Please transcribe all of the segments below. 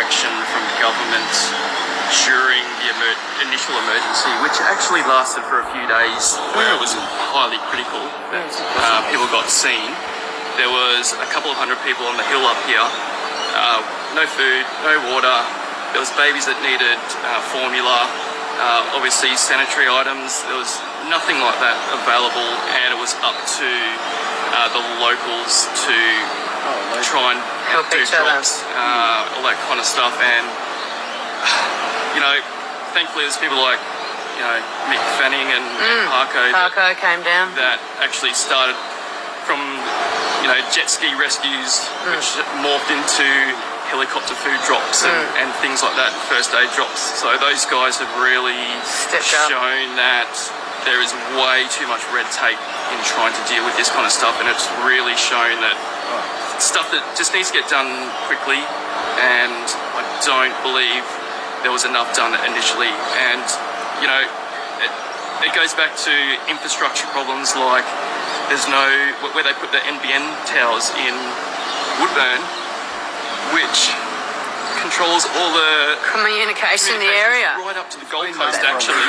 action from government during the initial emergency, which actually lasted for a few days, where it was highly critical that people got seen. There was a couple of hundred people on the hill up here, no food, no water. There was babies that needed formula, obviously sanitary items. There was nothing like that available, and it was up to the locals to try and help do each other. drops, all that kind of stuff. And thankfully there's people like Mick Fanning and Parko came down. that actually started from jet ski rescues, which morphed into helicopter food drops and things like that, first aid drops. So those guys have really shown that there is way too much red tape in trying to deal with this kind of stuff, and it's really shown that stuff that just needs to get done quickly, and I don't believe there was enough done initially. And it goes back to infrastructure problems, like there's no, where they put the NBN towers in Woodburn, which controls all the communication in the area. Right up to the Gold Coast, actually.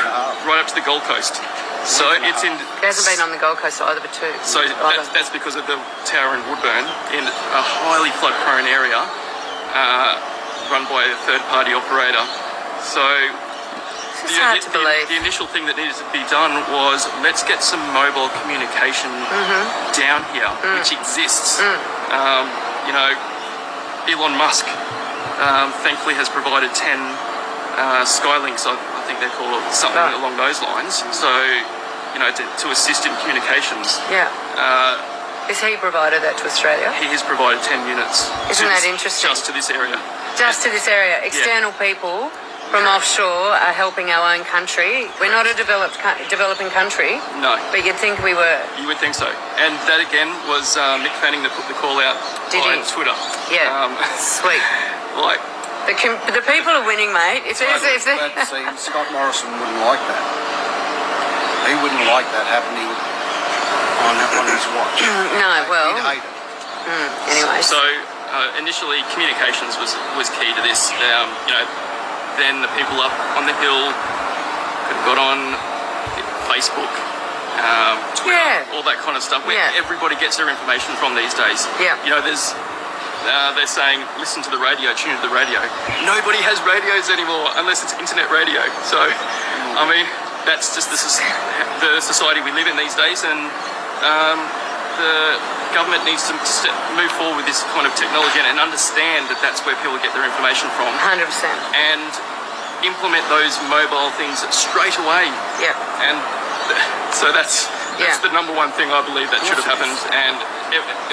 Right up to the Gold Coast. So it's in... It hasn't been on the Gold Coast either, but too. So that's because of the tower in Woodburn, in a highly flood-prone area, run by a third-party operator. So the initial thing that needed to be done was, let's get some mobile communication down here, which exists. Elon Musk thankfully has provided 10 Skylinks, I think they're called, something along those lines. So, to assist in communications. Yeah. Has he provided that to Australia? He has provided 10 units. Isn't that interesting? Just to this area. Just to this area. External people from offshore are helping our own country. We're not a developing country. No. But you'd think we were. You would think so. And that again was Mick Fanning that put the call out on Twitter. Yeah. Sweet. Like. The people are winning, mate. But see, Scott Morrison wouldn't like that. He wouldn't like that happening on his watch. No, well. He'd hate it. Anyway. So initially, communications was key to this. Then the people up on the hill got on Facebook, Twitter, all that kind of stuff, where everybody gets their information from these days. Yeah. They're saying, listen to the radio, tune to the radio. Nobody has radios anymore unless it's internet radio. So, I mean, that's just the society we live in these days, and the government needs to move forward with this kind of technology and understand that that's where people get their information from. 100%. And implement those mobile things straight away. Yeah. And so that's the number one thing I believe that should have happened, and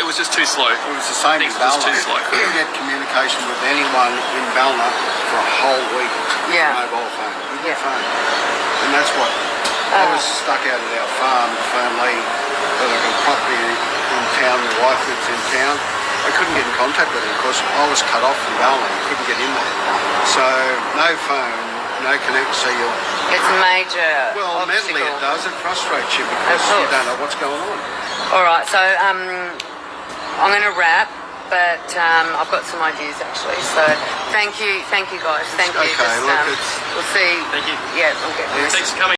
it was just too slow. It was the same in Balna. You couldn't get communication with anyone in Balna for a whole week with a mobile phone. With your phone. And that's what I was stuck out at our farm. The farm lady that I got property in town, the wife lives in town. I couldn't get in contact with her because I was cut off from Balna. You couldn't get in there. So no phone, no connect. So it's a major obstacle. Mentally it does. It frustrates you because you don't know what's going on. All right, so I'm going to wrap, but I've got some ideas actually. So thank you guys. Thank you. Okay, we'll see. Thank you. Yeah, we'll get there. Thanks for coming.